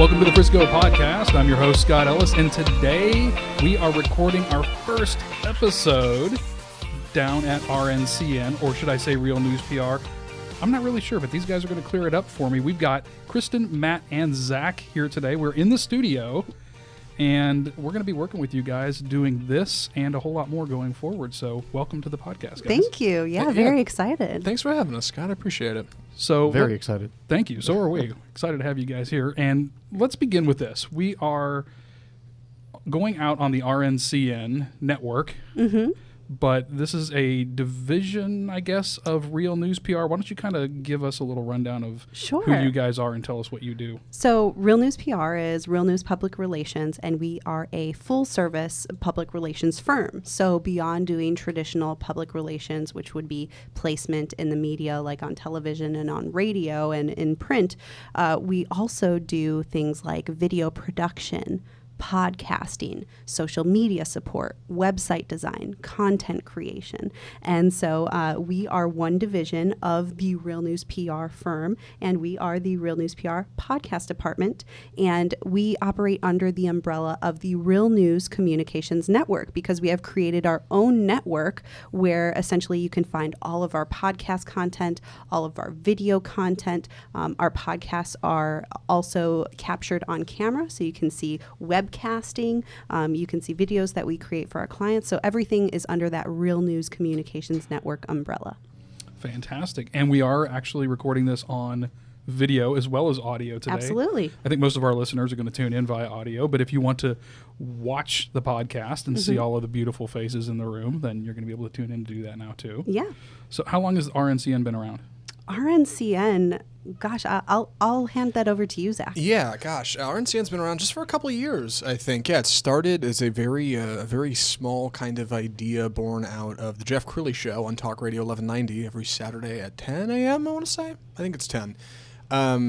Welcome to the Frisco Podcast. I'm your host, Scott Ellis, and today we are recording our first episode down at RNCN, or should I say Real News PR? I'm not really sure, but these guys are going to clear it up for me. We've got Kristen, Matt, and Zach here today. We're in the studio, and we're going to be working with you guys doing this and a whole lot more going forward. So welcome to the podcast, guys. Thank you. Yeah, very excited. Thanks for having us, Scott. I appreciate it. So very excited. Thank you. So are we. Excited to have you guys here. And let's begin with this. We are going out on the RNCN network, but this is a division, I guess, of Real News PR. Why don't you kind of give us a little rundown of who you guys are and tell us what you do? So Real News PR is Real News Public Relations, and we are a full-service public relations firm. So beyond doing traditional public relations, which would be placement in the media, like on television and on radio and in print, we also do things like video production, podcasting, social media support, website design, content creation. And so we are one division of the Real News PR firm, and we are the Real News PR podcast department. And we operate under the umbrella of the Real News Communications Network because we have created our own network where essentially you can find all of our podcast content, all of our video content. Our podcasts are also captured on camera, so you can see webcasting. You can see videos that we create for our clients. So everything is under that Real News Communications Network umbrella. Fantastic. And we are actually recording this on video as well as audio today. Absolutely. I think most of our listeners are going to tune in via audio, but if you want to watch the podcast and see all of the beautiful faces in the room, then you're going to be able to tune in to do that now too. Yeah. So how long has RNCN been around? RNCN, gosh, I'll hand that over to you, Zach. Yeah, gosh, RNCN's been around just for a couple of years, I think. Yeah, it started as a very small kind of idea born out of the Jeff Crilly Show on Talk Radio 1190 every Saturday at 10 a.m., I want to say. I think it's 10.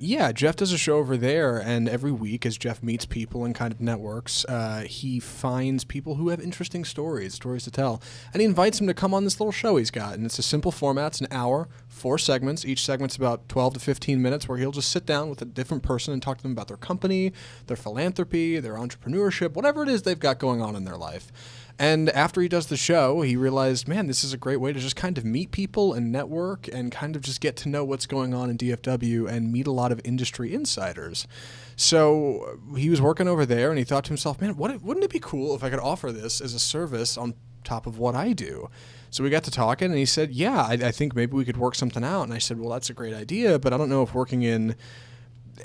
Yeah, Jeff does a show over there, and every week as Jeff meets people and kind of networks, he finds people who have interesting stories to tell, and he invites them to come on this little show he's got, and it's a simple format. It's an hour, 4 segments. Each segment's about 12 to 15 minutes where he'll just sit down with a different person and talk to them about their company, their philanthropy, their entrepreneurship, whatever it is they've got going on in their life. And after he does the show, he realized, man, this is a great way to just kind of meet people and network and kind of just get to know what's going on in DFW and meet a lot of industry insiders. So he was working over there and he thought to himself, man, wouldn't it be cool if I could offer this as a service on top of what I do? So we got to talking and he said, yeah, I think maybe we could work something out. And I said, well, that's a great idea, but I don't know if working in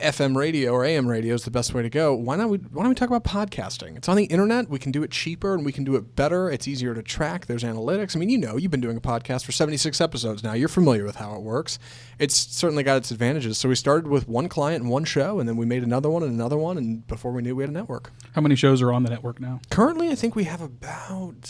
FM radio or AM radio is the best way to go. Why don't we talk about podcasting? It's on the internet. We can do it cheaper and we can do it better. It's easier to track. There's analytics. I mean, you've been doing a podcast for 76 episodes now. You're familiar with how it works. It's certainly got its advantages. So we started with one client and one show, and then we made another one, and before we knew, we had a network. How many shows are on the network now? Currently, I think we have about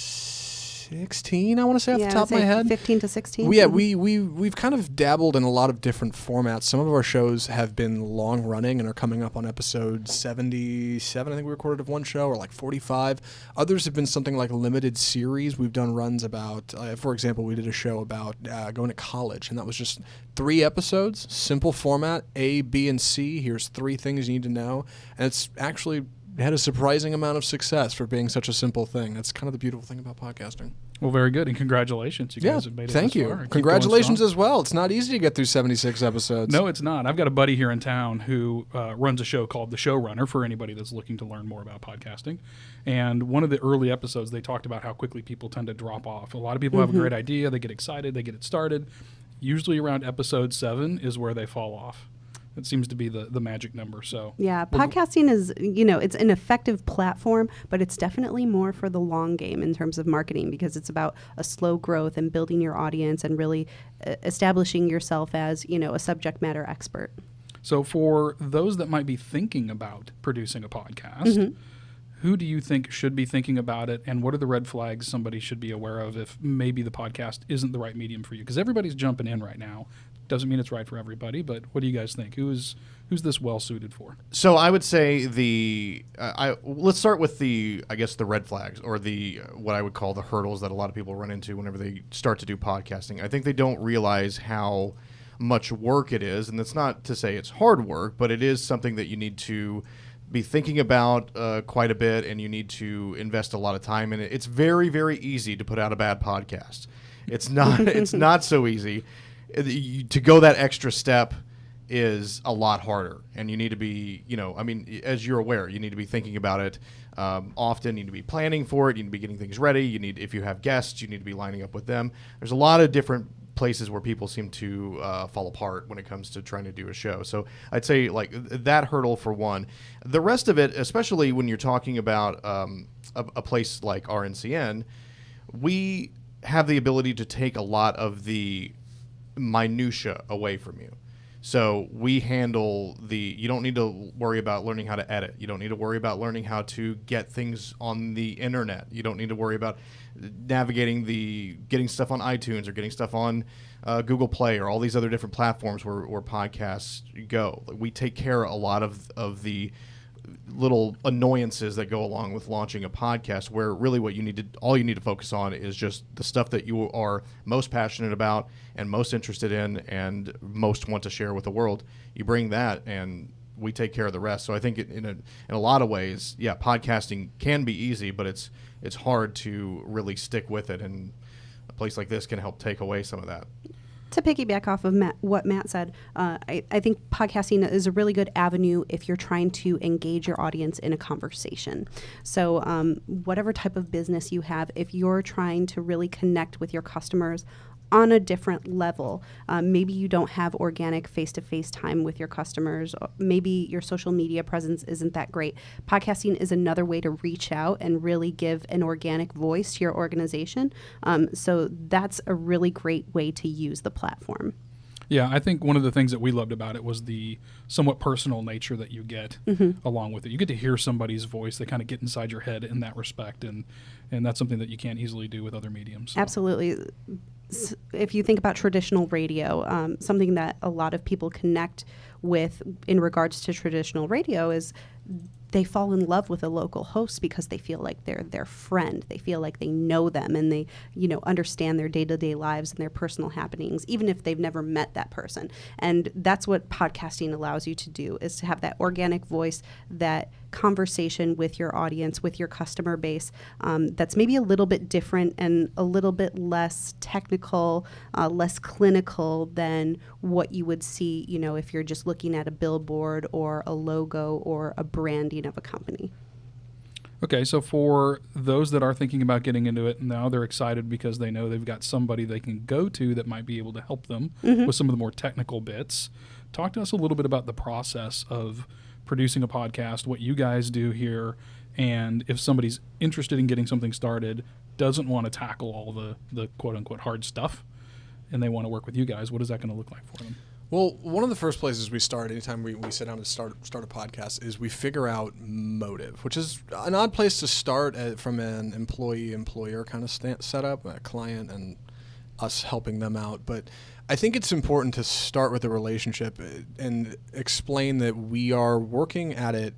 16, I want to say, off the top of my head. 15 to 16. Yeah, we've kind of dabbled in a lot of different formats. Some of our shows have been long running and are coming up on episode 77. I think we recorded of one show, or like 45. Others have been something like limited series. We've done runs about, for example, we did a show about going to college, and that was just 3 episodes, simple format, A, B, and C. Here's 3 things you need to know, and it's actually had a surprising amount of success for being such a simple thing. That's kind of the beautiful thing about podcasting. Well, very good, and congratulations. You guys have made it thank this you. far. Congratulations as well. It's not easy to get through 76 episodes. No, it's not. I've got a buddy here in town who runs a show called The Showrunner for anybody that's looking to learn more about podcasting. And one of the early episodes, they talked about how quickly people tend to drop off. A lot of people have a great idea. They get excited. They get it started. Usually around episode 7 is where they fall off. It seems to be the magic number. So yeah, podcasting is, it's an effective platform, but it's definitely more for the long game in terms of marketing because it's about a slow growth and building your audience and really establishing yourself as, a subject matter expert. So for those that might be thinking about producing a podcast, who do you think should be thinking about it, and what are the red flags somebody should be aware of if maybe the podcast isn't the right medium for you? Because everybody's jumping in right now. Doesn't mean it's right for everybody, but what do you guys think? Who's this well suited for? So I would say let's start with the red flags, or what I would call the hurdles that a lot of people run into whenever they start to do podcasting. I think they don't realize how much work it is. And that's not to say it's hard work, but it is something that you need to be thinking about quite a bit, and you need to invest a lot of time in it. It's very, very easy to put out a bad podcast. It's not. It's not so easy. To go that extra step is a lot harder, and you need to be, as you're aware, you need to be thinking about it often. You need to be planning for it. You need to be getting things ready. If you have guests, you need to be lining up with them. There's a lot of different places where people seem to fall apart when it comes to trying to do a show. So I'd say like that hurdle for one. The rest of it, especially when you're talking about a place like RNCN, we have the ability to take a lot of the minutia away from you. So we handle you don't need to worry about learning how to edit. You don't need to worry about learning how to get things on the internet. You don't need to worry about navigating getting stuff on iTunes or getting stuff on Google Play or all these other different platforms where podcasts go. We take care of a lot of the little annoyances that go along with launching a podcast, where really all you need to focus on is just the stuff that you are most passionate about and most interested in and most want to share with the world. You bring that and we take care of the rest. So I think in a lot of ways, yeah, podcasting can be easy, but it's hard to really stick with it, and a place like this can help take away some of that. To piggyback off of what Matt said, I think podcasting is a really good avenue if you're trying to engage your audience in a conversation. So whatever type of business you have, if you're trying to really connect with your customers on a different level, maybe you don't have organic face-to-face time with your customers, maybe your social media presence isn't that great. Podcasting is another way to reach out and really give an organic voice to your organization. So that's a really great way to use the platform. Yeah, I think one of the things that we loved about it was the somewhat personal nature that you get along with it. You get to hear somebody's voice. They kind of get inside your head in that respect, and that's something that you can't easily do with other mediums. So. Absolutely. If you think about traditional radio, something that a lot of people connect with in regards to traditional radio is they fall in love with a local host because they feel like they're their friend. They feel like they know them, and they, understand their day-to-day lives and their personal happenings, even if they've never met that person. And that's what podcasting allows you to do, is to have that organic voice, that conversation with your audience, with your customer base, that's maybe a little bit different and a little bit less technical, less clinical than what you would see, if you're just looking at a billboard or a logo or a branding of a company. Okay, so for those that are thinking about getting into it now, they're excited because they know they've got somebody they can go to that might be able to help them with some of the more technical bits. Talk to us a little bit about the process of producing a podcast, what you guys do here, and if somebody's interested in getting something started, doesn't want to tackle all the quote-unquote hard stuff, and they want to work with you guys, what is that going to look like for them? Well, one of the first places we start anytime we sit down to start a podcast is we figure out motive, which is an odd place to start from an employee-employer kind of setup, a client and us helping them out. But I think it's important to start with a relationship and explain that we are working at it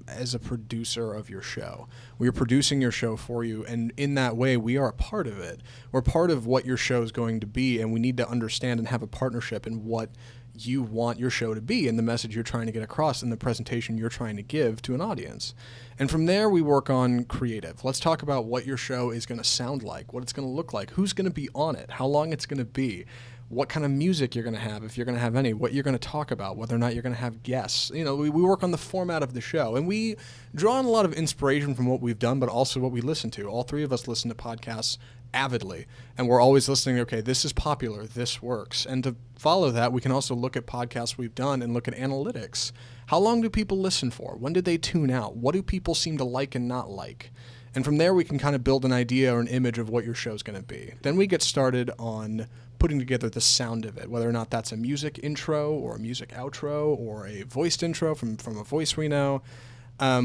as a producer of your show. We are producing your show for you, and in that way, we are a part of it. We're part of what your show is going to be, and we need to understand and have a partnership in what you want your show to be and the message you're trying to get across and the presentation you're trying to give to an audience. And from there, we work on creative. Let's talk about what your show is going to sound like, what it's going to look like, who's going to be on it, how long it's going to be, what kind of music you're going to have, if you're going to have any, what you're going to talk about, whether or not you're going to have guests. We work on the format of the show, and we draw on a lot of inspiration from what we've done, but also what we listen to. All three of us listen to podcasts avidly, and we're always listening, okay, this is popular, this works. And to follow that, we can also look at podcasts we've done and look at analytics. How long do people listen for? When did they tune out? What do people seem to like and not like? And from there, we can kind of build an idea or an image of what your show's going to be. Then we get started on putting together the sound of it, whether or not that's a music intro or a music outro or a voiced intro from a voice we know.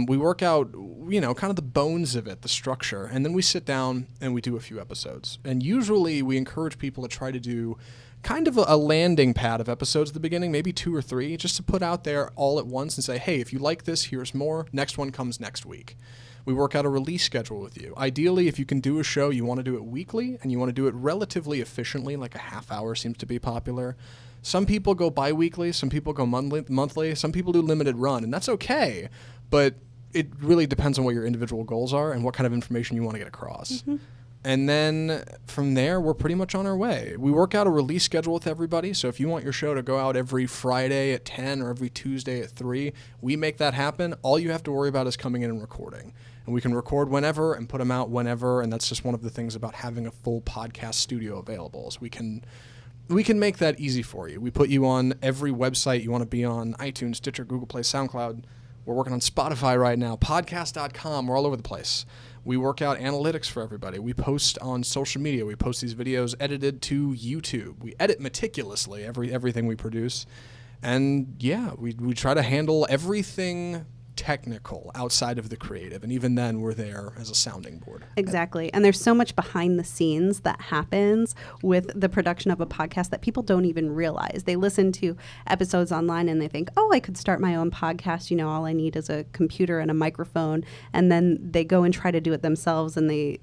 We work out, kind of the bones of it, the structure, and then we sit down and we do a few episodes. And usually we encourage people to try to do kind of a landing pad of episodes at the beginning, maybe 2 or 3, just to put out there all at once and say, hey, if you like this, here's more. Next one comes next week. We work out a release schedule with you. Ideally, if you can do a show, you want to do it weekly, and you want to do it relatively efficiently, like a half hour seems to be popular. Some people go bi-weekly, some people go monthly, some people do limited run, and that's okay. But it really depends on what your individual goals are and what kind of information you want to get across. Mm-hmm. And then from there, we're pretty much on our way. We work out a release schedule with everybody. So if you want your show to go out every Friday at 10 or every Tuesday at 3, we make that happen. All you have to worry about is coming in and recording. And we can record whenever and put them out whenever. And that's just one of the things about having a full podcast studio available is we can make that easy for you. We put you on every website you want to be on, iTunes, Stitcher, Google Play, SoundCloud. We're working on Spotify right now, podcast.com. We're all over the place. We work out analytics for everybody. We post on social media. We post these videos edited to YouTube. We edit meticulously everything we produce. And yeah, we try to handle everything technical outside of the creative. And even then, we're there as a sounding board. Exactly. And there's so much behind the scenes that happens with the production of a podcast that people don't even realize. They listen to episodes online and they think, oh, I could start my own podcast. You know, all I need is a computer and a microphone. And then they go and try to do it themselves and they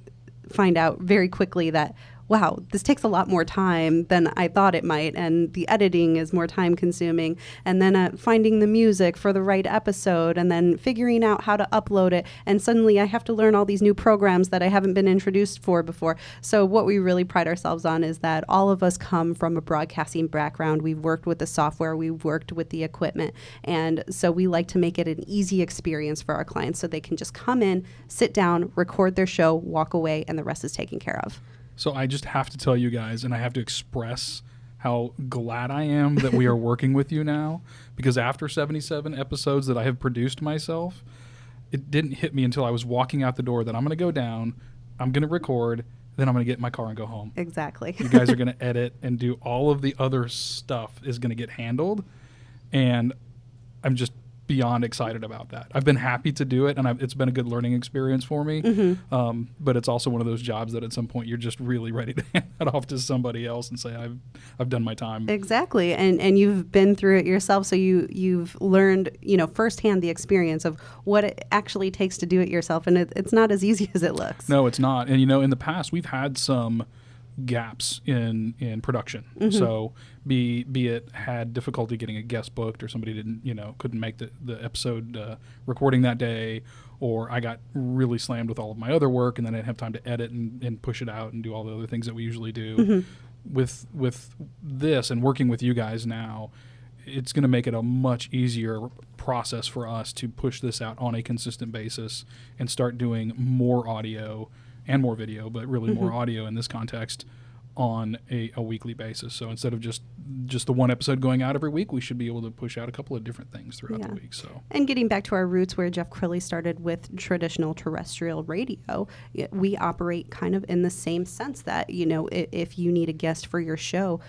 find out very quickly that, wow, this takes a lot more time than I thought it might, and the editing is more time consuming, and then finding the music for the right episode, and then figuring out how to upload it, and suddenly I have to learn all these new programs that I haven't been introduced for before. So what we really pride ourselves on is that all of us come from a broadcasting background. We've worked with the software, we've worked with the equipment, and so we like to make it an easy experience for our clients so they can just come in, sit down, record their show, walk away, and the rest is taken care of. So I just have to tell you guys, and I have to express how glad I am that we are working with you now, because after 77 episodes that I have produced myself, it didn't hit me until I was walking out the door that I'm going to go down, I'm going to record, then I'm going to get in my car and go home. Exactly. You guys are going to edit and do all of the other stuff is going to get handled, and I'm just beyond excited about that. I've been happy to do it, and it's been a good learning experience for me. Mm-hmm. But it's also one of those jobs that at some point you're just really ready to hand that off to somebody else and say, I've done my time. Exactly, and you've been through it yourself, so you've learned, firsthand the experience of what it actually takes to do it yourself, and it's not as easy as it looks. No, it's not. And in the past we've had some gaps in production. Mm-hmm. So be it had difficulty getting a guest booked, or somebody couldn't make the episode recording that day, or I got really slammed with all of my other work and then I didn't have time to edit and push it out and do all the other things that we usually do. Mm-hmm. With this and working with you guys now, it's going to make it a much easier process for us to push this out on a consistent basis and start doing more audio and more video, but really more audio in this context on a weekly basis. So instead of just the one episode going out every week, we should be able to push out a couple of different things throughout the week. So, and getting back to our roots where Jeff Crilly started with traditional terrestrial radio, we operate kind of in the same sense that, if you need a guest for your show,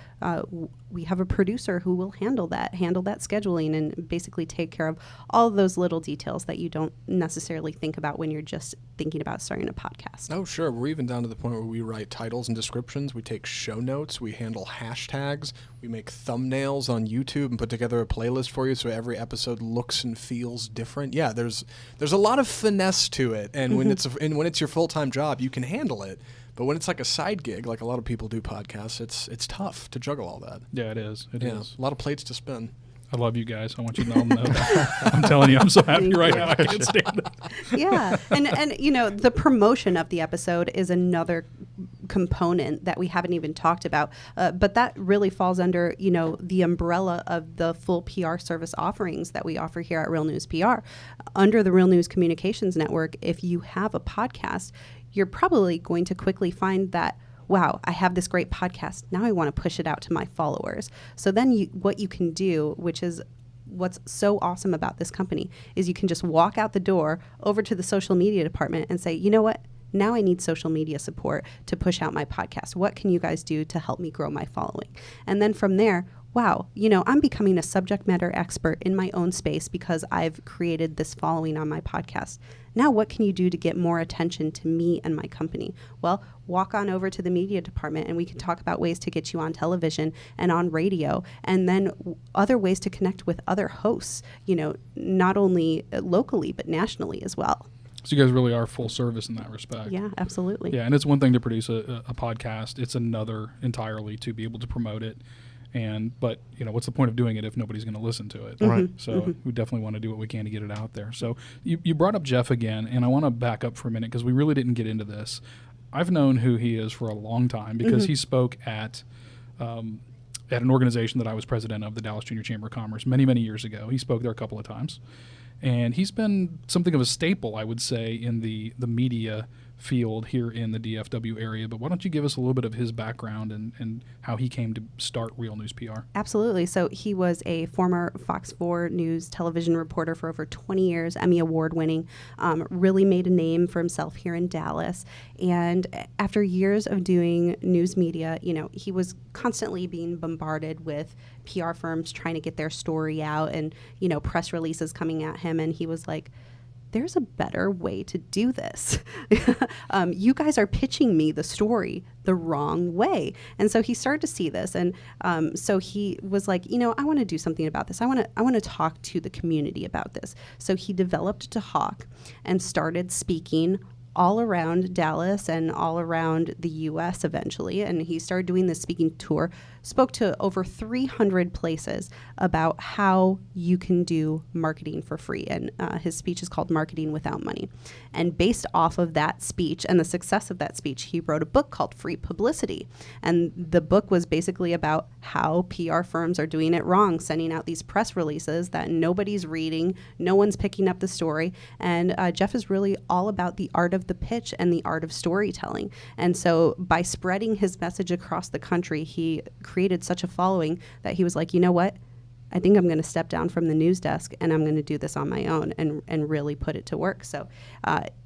we have a producer who will handle that scheduling and basically take care of all of those little details that you don't necessarily think about when you're just thinking about starting a podcast. Oh, sure. We're even down to the point where we write titles and descriptions. We take show notes. We handle hashtags. We make thumbnails on YouTube and put together a playlist for you so every episode looks and feels different. Yeah, there's a lot of finesse to it, and when it's your full-time job, you can handle it. But when it's like a side gig, like a lot of people do podcasts, it's tough to juggle all that. Yeah, it is. It is. A lot of plates to spin. I love you guys. I want you to know that. I'm telling you, I'm so happy right now. I can't stand it. Yeah. And the promotion of the episode is another component that we haven't even talked about. But that really falls under, the umbrella of the full PR service offerings that we offer here at Real News PR. Under the Real News Communications Network, if you have a podcast, you're probably going to quickly find that, wow, I have this great podcast. Now I want to push it out to my followers. So then what you can do, which is what's so awesome about this company, is you can just walk out the door over to the social media department and say, you know what? Now I need social media support to push out my podcast. What can you guys do to help me grow my following? And then from there, wow, I'm becoming a subject matter expert in my own space because I've created this following on my podcast. Now what can you do to get more attention to me and my company? Well, walk on over to the media department and we can talk about ways to get you on television and on radio, and then other ways to connect with other hosts, not only locally but nationally as well. So you guys really are full service in that respect. Yeah, absolutely. Yeah, and it's one thing to produce a podcast. It's another entirely to be able to promote it But what's the point of doing it if nobody's going to listen to it? Right. So we definitely want to do what we can to get it out there. So you brought up Jeff again, and I want to back up for a minute because we really didn't get into this. I've known who he is for a long time because he spoke at an organization that I was president of, the Dallas Junior Chamber of Commerce, many, many years ago. He spoke there a couple of times. And he's been something of a staple, I would say, in the media field here in the DFW area. But why don't you give us a little bit of his background and how he came to start Real News PR? Absolutely. So he was a former Fox 4 News television reporter for over 20 years, Emmy Award winning, really made a name for himself here in Dallas. And after years of doing news media, he was constantly being bombarded with PR firms trying to get their story out and, press releases coming at him. And he was like, there's a better way to do this. You guys are pitching me the story the wrong way. And so he started to see this. And so he was like, I want to do something about this. I want to talk to the community about this. So he developed Talk and started speaking all around Dallas and all around the U.S. eventually. And he started doing this speaking tour, spoke to over 300 places about how you can do marketing for free. And his speech is called Marketing Without Money. And based off of that speech and the success of that speech, he wrote a book called Free Publicity. And the book was basically about how PR firms are doing it wrong, sending out these press releases that nobody's reading, no one's picking up the story. And Jeff is really all about the art of the pitch and the art of storytelling. And so by spreading his message across the country, he created such a following that he was like, you know what? I think I'm going to step down from the news desk and I'm going to do this on my own and really put it to work. So,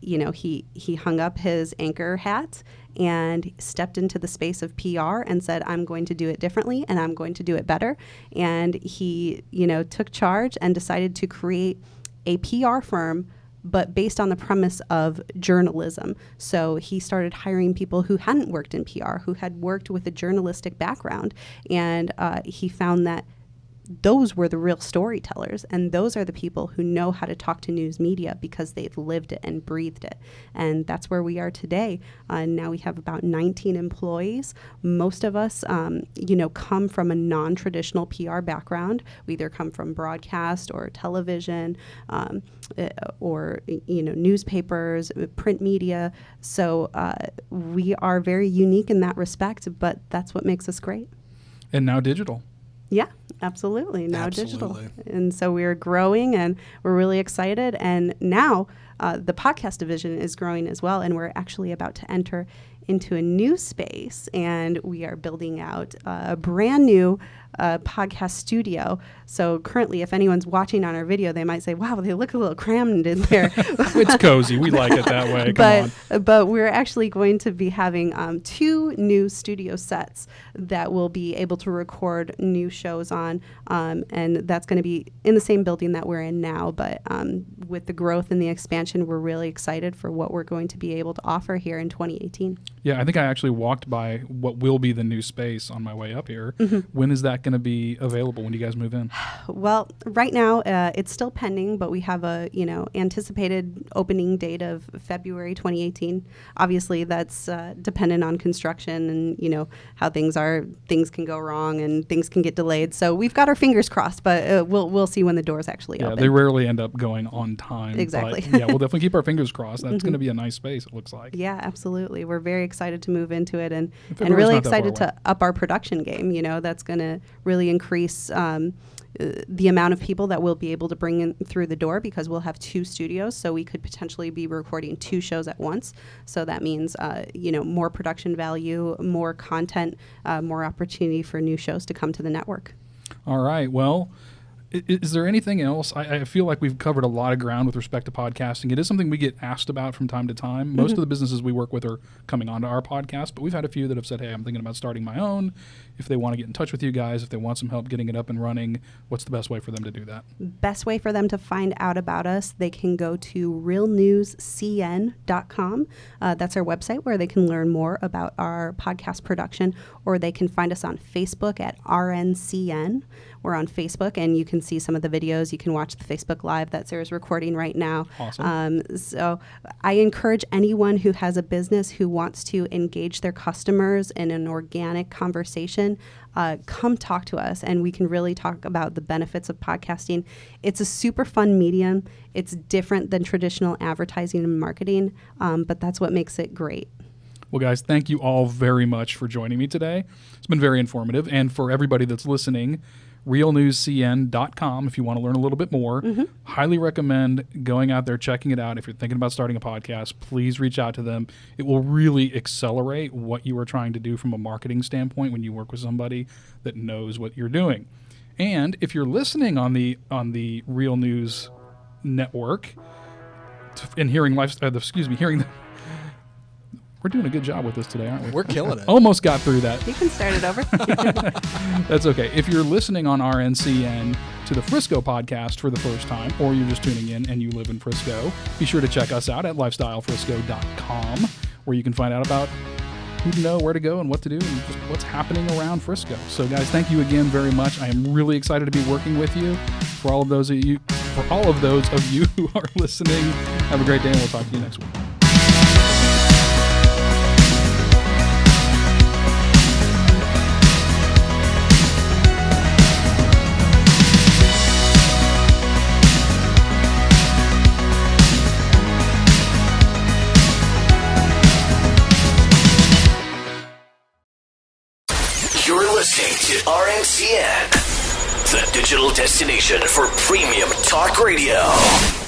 he hung up his anchor hat and stepped into the space of PR and said, I'm going to do it differently and I'm going to do it better. And he, took charge and decided to create a PR firm, but based on the premise of journalism. So he started hiring people who hadn't worked in PR, who had worked with a journalistic background. And he found that those were the real storytellers, and those are the people who know how to talk to news media because they've lived it and breathed it. And that's where we are today. Now we have about 19 employees. Most of us, come from a non-traditional PR background. We either come from broadcast or television, or newspapers, print media. So we are very unique in that respect, but that's what makes us great. And now digital. Yeah, absolutely. Now digital. And so we're growing and we're really excited. And now the podcast division is growing as well. And we're actually about to enter into a new space. And we are building out a brand new podcast studio. So currently, if anyone's watching on our video, they might say, wow, they look a little crammed in there. It's cozy. We like it that way. Come on. But we're actually going to be having 2 new studio sets that we'll be able to record new shows on. And that's going to be in the same building that we're in now. But with the growth and the expansion, we're really excited for what we're going to be able to offer here in 2018. Yeah, I think I actually walked by what will be the new space on my way up here. When is that going to be available? When do you guys move in? Well, right now it's still pending, but we have a anticipated opening date of February 2018. Obviously, that's dependent on construction and how things are. Things can go wrong and things can get delayed. So we've got our fingers crossed, but we'll see when the doors actually open. Yeah, they rarely end up going on time. Exactly. But, yeah, we'll definitely keep our fingers crossed. That's going to be a nice space, it looks like. Yeah, absolutely. We're very excited to move into it and really excited to up our production game. That's going to really increase the amount of people that we'll be able to bring in through the door because we'll have 2 studios. So we could potentially be recording 2 shows at once. So that means, more production value, more content, more opportunity for new shows to come to the network. All right. Well, is there anything else? I feel like we've covered a lot of ground with respect to podcasting. It is something we get asked about from time to time. Most of the businesses we work with are coming onto our podcast, but we've had a few that have said, hey, I'm thinking about starting my own. If they want to get in touch with you guys, if they want some help getting it up and running, what's the best way for them to do that? Best way for them to find out about us, they can go to realnewscn.com. That's our website where they can learn more about our podcast production, or they can find us on Facebook at RNCN. We're on Facebook, and you can can see some of the videos. You can watch the Facebook Live that Sarah's recording right now. Awesome. So I encourage anyone who has a business who wants to engage their customers in an organic conversation, come talk to us, and we can really talk about the benefits of podcasting. It's a super fun medium. It's different than traditional advertising and marketing, but that's what makes it great. Well, guys, thank you all very much for joining me today. It's been very informative. And for everybody that's listening, realnewscn.com, if you want to learn a little bit more. Highly recommend going out there, checking it out. If you're thinking about starting a podcast, please reach out to them. It will really accelerate what you are trying to do from a marketing standpoint when you work with somebody that knows what you're doing. And if you're listening on the Real News Network and hearing we're doing a good job with this today, aren't we? We're killing it. Almost got through that. You can start it over. That's okay. If you're listening on RNCN to the Frisco podcast for the first time, or you're just tuning in and you live in Frisco, be sure to check us out at lifestylefrisco.com, where you can find out about who to know, where to go, and what to do, and just what's happening around Frisco. So, guys, thank you again very much. I am really excited to be working with you. For all of those of you who are listening, have a great day, and we'll talk to you next week. You're listening to RNCN, the digital destination for premium talk radio.